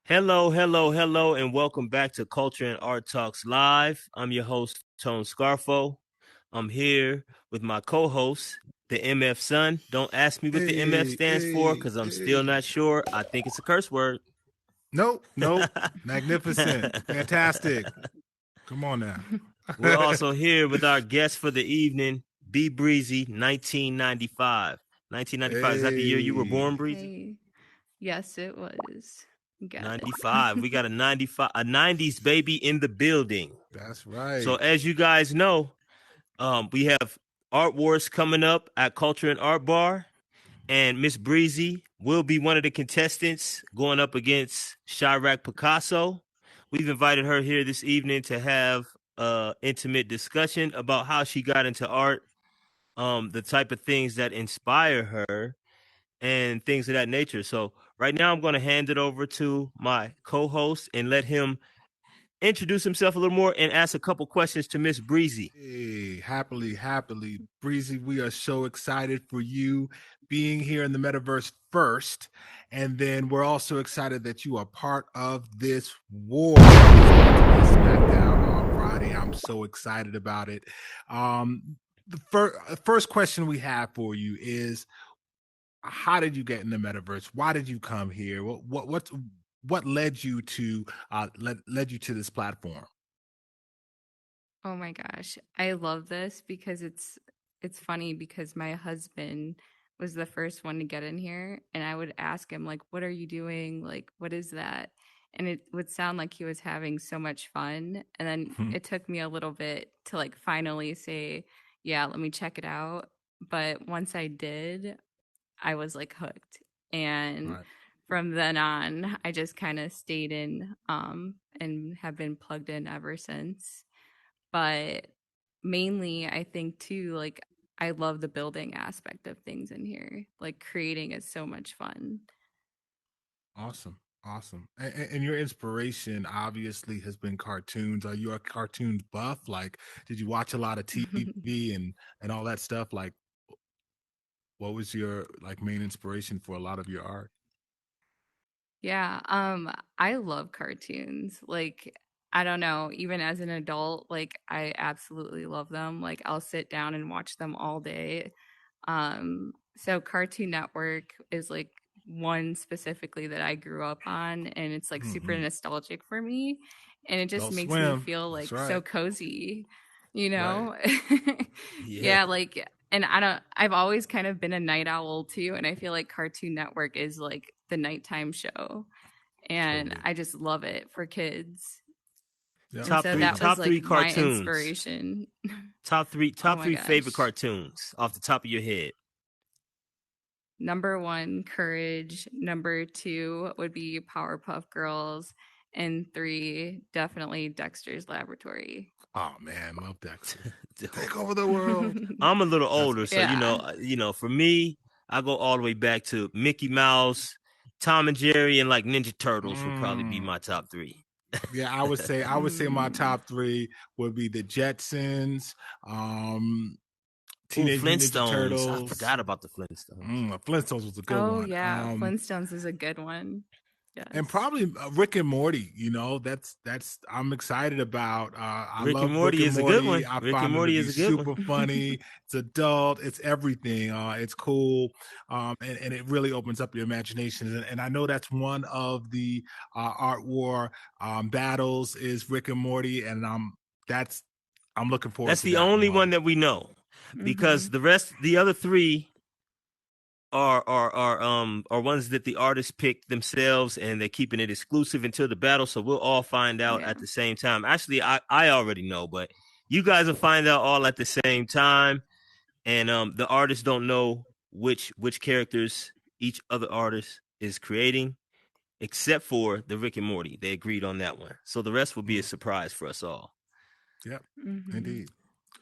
Hello, hello, hello, and welcome back to Culture and Art Talks Live. I'm your host, Tone Scarfo. I'm here with my co-host, the MF Sun. Don't ask me what the MF Hey, stands for hey, because I'm still hey. not sure. I think it's a curse word. Nope, nope. Magnificent. Fantastic. Come on now. We're also here with our guest for the evening, B Breezy, 1995. 1995, is that the year you were Hey. born, Breezy? Hey, yes, it was. Got it. 95. We got a 95, a 90s baby in the building. That's So right. as you guys know, we have Art Wars coming up at Culture and Art Bar, and Miss Breezy will be one of the contestants going up against Chirac Picasso. We've invited her here this evening to have intimate discussion about how she got into art, the type of things that inspire her, and things of that nature. So right now, I'm going to hand it over to my co-host and let him introduce himself a little more and ask a couple questions to Miss Breezy. Hey, happily. Breezy, we are so excited for you being here in the metaverse first. And then we're also excited that you are part of this war. SmackDown on Friday. I'm so excited about it. The first question we have for you is, how did you get in the metaverse? Why did you come here? What led you to led you to this platform? Oh my gosh. I love this because it's funny because my husband was the first one to get in here and I would ask him like what are you doing? Like what is that? And it would sound like he was having so much fun and then it took me a little bit to like finally say, yeah, let me check it out. But once I did, I was like hooked. And Right. from then on, I just kind of stayed in and have been plugged in ever since. But mainly, I think too, like, I love the building aspect of things in here. Like, creating is so much fun. Awesome. Awesome. And your inspiration obviously has been cartoons. Are you a cartoon buff? Like, did you watch a lot of TV and all that stuff? Like, what was your like main inspiration for a lot of your art? Yeah, I love cartoons. Like, I don't know, even as an adult, like I absolutely love them. Like I'll sit down and watch them all day. So Cartoon Network is like one specifically that I grew up on and it's like super Hmm. nostalgic for me and it just Adult makes me Swim. feel That's like so right. cozy, you Right. know? Yeah. Yeah, like and I've always kind of been a night owl too and I feel like Cartoon Network is like the nighttime show and Totally. I just love it for kids. Yep. And Top so three, that Totally. was top three like my cartoons. inspiration. Top three, Oh top my three favorite gosh. cartoons off the top of your head. Number one, Courage. Number two would be Powerpuff Girls. And three, definitely Dexter's Laboratory. Oh man, love Dexter. Take Dope. over the world. I'm a little That's older, so awesome. Yeah. for me, I go all the way back to Mickey Mouse, Tom and Jerry, and like Ninja Turtles would probably be Mm. my top three. Yeah, I would say my Mm. top three would be the Jetsons, um, Ooh, Teenage Mutant Ninja Flintstones. I Turtles. forgot about the Flintstones. Flintstones was a good Oh, one. yeah. Flintstones is a good one. And Yes. probably Rick and Morty. That's I'm excited about. I Rick and love Rick Morty and is a good Morty. one. I Rick and find them to Morty be is a good one. super funny. It's adult. It's everything. It's cool, and it really opens up your imagination. And I know that's one of the art war battles is Rick and Morty, and that's I'm looking forward That's to the that only one. one that we know Mm-hmm. because the other three are ones that the artists picked themselves and they're keeping it exclusive until the battle. So we'll all find out Yeah. at the same time. Actually, I already know, but you guys will find out all at the same time. And the artists don't know which characters each other artist is creating, except for the Rick and Morty. They agreed on that one. So the rest will be a Mm, surprise for us all. yep, Mm-hmm. indeed.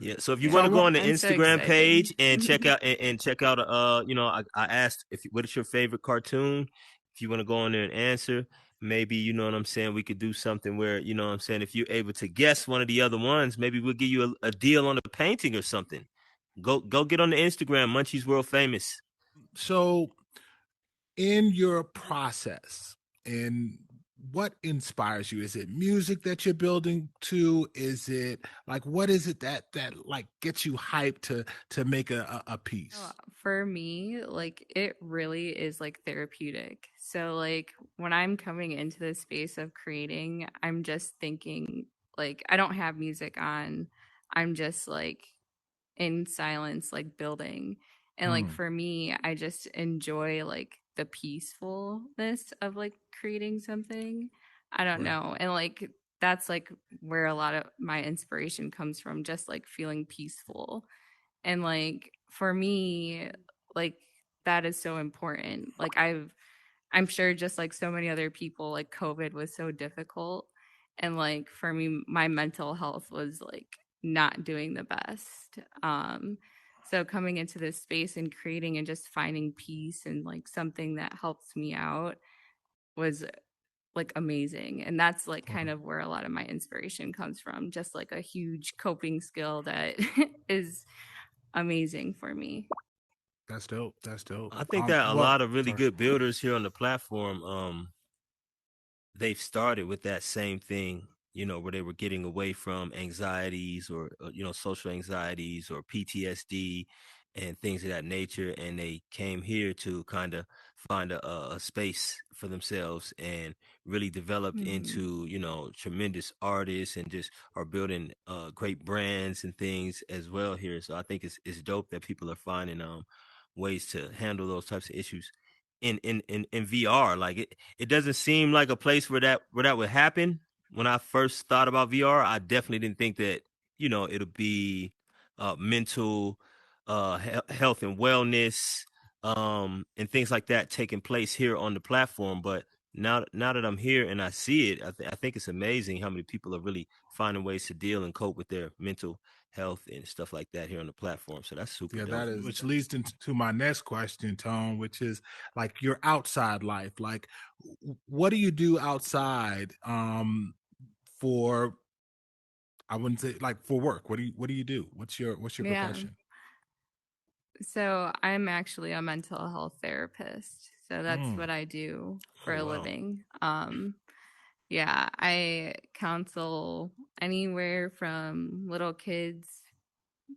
Yeah. So if you So want I to go want on the I'm so Instagram excited. page and check out I asked if what is your favorite cartoon. If you want to go on there and answer, maybe you know what I'm saying. We could do something where you know what I'm saying. If you're able to guess one of the other ones, maybe we'll give you a deal on a painting or something. Go get on the Instagram, Munchies World Famous. so in your process in what inspires you? Is it music that you're building to? Is it like what is it that like gets you hyped to make a Oh, piece? for me, like it really is like therapeutic. So like when I'm coming into the space of creating, I'm just thinking like I don't have music on. I'm just like in silence, like building. And like Mm, for me, I just enjoy like the peacefulness of like creating something. I don't right. know. And like that's like where a lot of my inspiration comes from, just like feeling peaceful. And like for me, like that is so important. Like I'm sure just like so many other people, like COVID was so difficult. And like for me, my mental health was like not doing the best. So coming into this space and creating and just finding peace and like something that helps me out was like amazing. And that's like kind Okay. of where a lot of my inspiration comes from, just like a huge coping skill that is amazing for me. That's dope. That's dope. I think that a What? lot of really Sorry. good builders here on the platform, they've started with that same thing, where they were getting away from anxieties or, social anxieties or PTSD and things of that nature. And they came here to kind of find a space for themselves and really developed Hmm. into, tremendous artists and just are building great brands and things as well here. So I think it's dope that people are finding ways to handle those types of issues in VR. Like it doesn't seem like a place where that would happen. When I first thought about VR, I definitely didn't think that it'll be mental health and wellness and things like that taking place here on the platform. But now that I'm here and I see it, I think it's amazing how many people are really finding ways to deal and cope with their mental health and stuff like that here on the platform. So that's super Yeah, dope. that is, which leads into my next question, Tone, which is like your outside life. Like, what do you do outside for, I wouldn't say like for work. What do you do? What's your Yeah. profession? So I'm actually a mental health therapist. So that's Mm, what I do Oh for a wow. living. Yeah, I counsel anywhere from little kids,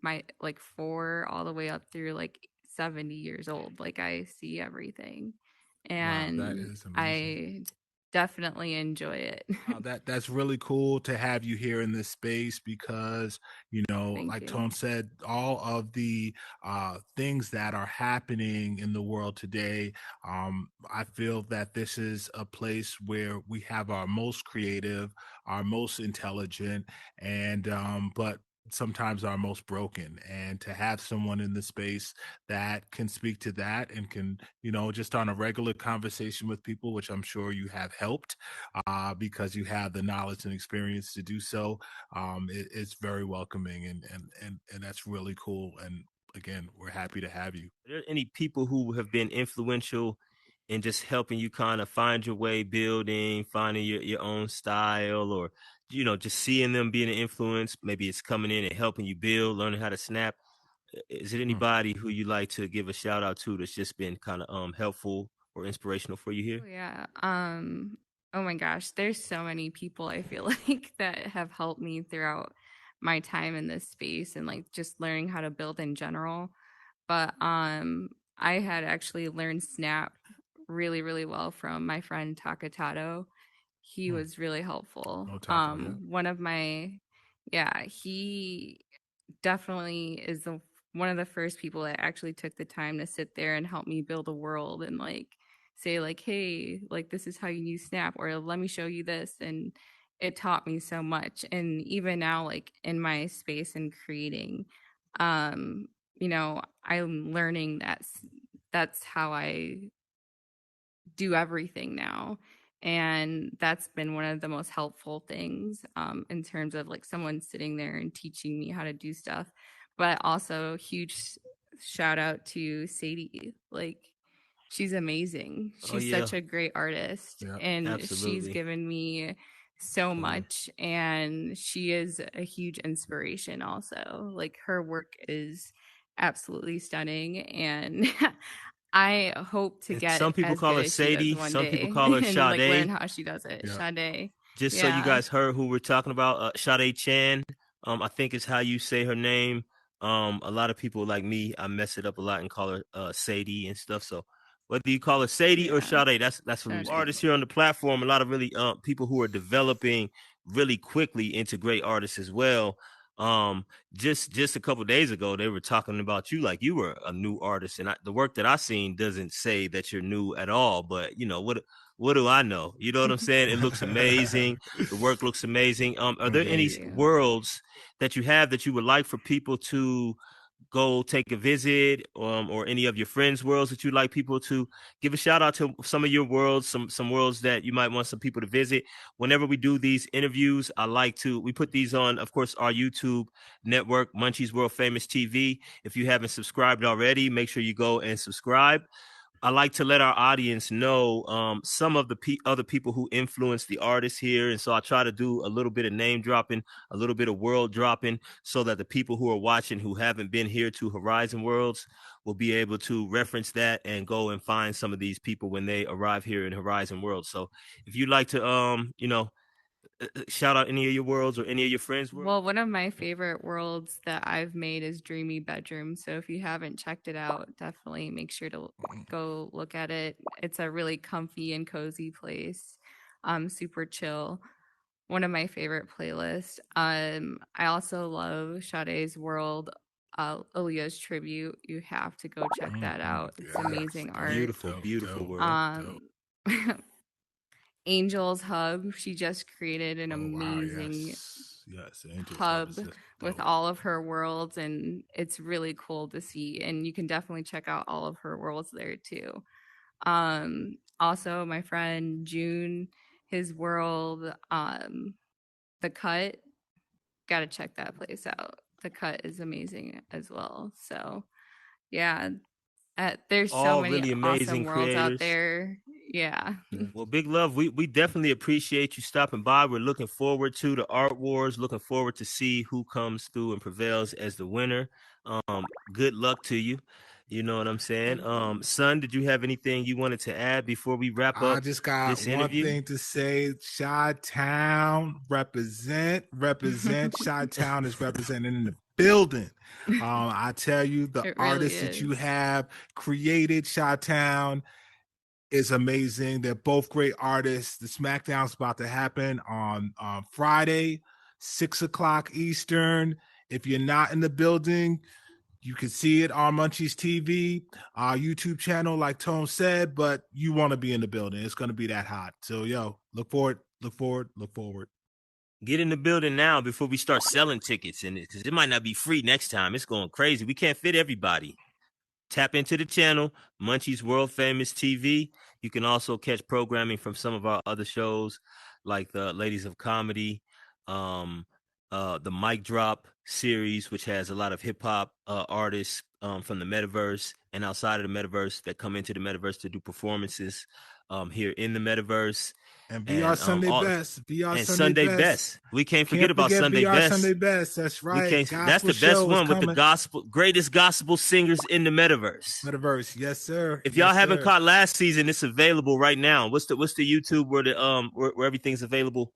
my like 4 all the way up through like 70 years old. Like I see everything. wow, that And is amazing. I definitely enjoy it. Wow, that's really cool to have you here in this space because Thank like you. Tone said, all of the things that are happening in the world today, I feel that this is a place where we have our most creative, our most intelligent, and but sometimes our most broken. And to have someone in the space that can speak to that and can just on a regular conversation with people, which I'm sure you have helped because you have the knowledge and experience to do so. It's very welcoming, and that's really cool. And again, we're happy to have you. Are there any people who have been influential in just helping you kind of find your way building, finding your own style, or just seeing them being an influence? Maybe it's coming in and helping you build, learning how to snap. Is it Hmm. anybody who you like to give a shout out to that's just been kind of helpful or inspirational for you here? Oh yeah. Oh my gosh, there's so many people I feel like that have helped me throughout my time in this space and like just learning how to build in general. But I had actually learned Snap really really well from my friend Takatato. He Hmm. was really helpful. No taco, yeah. One of my yeah, he definitely is the one of the first people that actually took the time to sit there and help me build a world and like say like hey like this is how you use Snap or let me show you this. And it taught me so much. And even now like in my space and creating, um I'm learning that's how I do everything now. And that's been one of the most helpful things in terms of like someone sitting there and teaching me how to do stuff. But also, huge shout out to Sadie. Like, she's amazing. Oh She's yeah, such a great artist, Yeah. and she's absolutely. given me so Oh yeah. much. And she is a huge inspiration, also. Like, her work is absolutely stunning. And I hope to And get some people as call good her as she does Sadie. one Some people day call her and like learn Sade. how she does it. Yeah. Sade. Just so you Yeah. guys heard who we're talking about, Sade Chan. I think is how you say her name. A lot of people like me, I mess it up a lot and call her Sadie and stuff. So whether you call her Sadie or Yeah. Sade, that's what Sade. artists here on the platform. A lot of really people who are developing really quickly into great artists as well. Just a couple days ago, they were talking about you like you were a new artist, and the work that I seen doesn't say that you're new at all. But you know what do I know? You know what I'm saying? It looks amazing. The work looks amazing. Are there any Thank you. worlds that you have that you would like for people to go take a visit, or any of your friends' worlds that you'd like people to give a shout out to? Some of your worlds, some worlds that you might want some people to visit. Whenever we do these interviews, we put these on, of course, our YouTube network, Munchies World Famous TV. If you haven't subscribed already, make sure you go and subscribe. I like to let our audience know some of the other people who influence the artists here. And so I try to do a little bit of name dropping, a little bit of world dropping, so that the people who are watching who haven't been here to Horizon Worlds will be able to reference that and go and find some of these people when they arrive here in Horizon Worlds. So if you'd like to, shout out any of your worlds or any of your friends' worlds. Well, one of my favorite worlds that I've made is Dreamy Bedroom. So if you haven't checked it out, definitely make sure to go look at it. It's a really comfy and cozy place. Super chill. One of my favorite playlists. I also love Sade's World, Aaliyah's tribute. You have to go check that out. It's amazing art. Beautiful, beautiful world. Um Angel's Hub. She just created an amazing yes. Angel's hub is with dope. all of her worlds, and it's really cool to see. And you can definitely check out all of her worlds there too. Also my friend June, his world, The Cut. Gotta check that place out. The Cut is amazing as well. So yeah, there's so All many really awesome amazing worlds out creators. there. Yeah. Well, Big Love, we definitely appreciate you stopping by. We're looking forward to the Art Wars, looking forward to see who comes through and prevails as the winner. Good luck to you. You know what I'm saying? Thank you. Son, did you have anything you wanted to add before we wrap I up just got this one interview? thing to say. Chi-Town represent. Chi-Town is represented in the building. I tell you, the It really artists that you is. have created, Chi-Town, is amazing. They're both great artists. The SmackDown's about to happen on Friday, 6 o'clock Eastern. If you're not in the building, you can see it on Munchies TV, our YouTube channel, like Tone said, but you want to be in the building. It's going to be that hot. So, yo, look forward. Get in the building now before we start selling tickets, and because it might not be free next time. It's going crazy. We can't fit everybody. Tap into the channel, Munchies World Famous TV. You can also catch programming from some of our other shows, like the Ladies of Comedy, the Mic Drop series, which has a lot of hip hop artists from the metaverse and outside of the metaverse that come into the metaverse to do performances here in the metaverse. And VR Sunday Best. VR and Sunday Best. We can't forget about Sunday VR Best. Sunday Best. That's right. We can't. Gospel That's the best one with the greatest gospel singers in the metaverse. Metaverse, yes, sir. If y'all haven't caught last season, it's available right now. What's the YouTube where everything's available?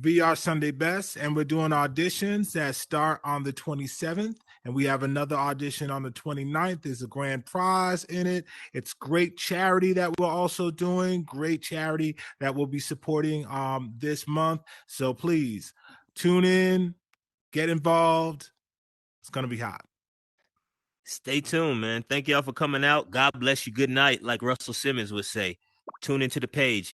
VR Sunday Best, and we're doing auditions that start on the 27th, and we have another audition on the 29th. There's a grand prize in it. It's great charity that we're also doing, great charity that we'll be supporting this month. So please tune in, get involved. It's going to be hot. Stay tuned, man. Thank y'all for coming out. God bless you. Good night, like Russell Simmons would say. Tune into the page.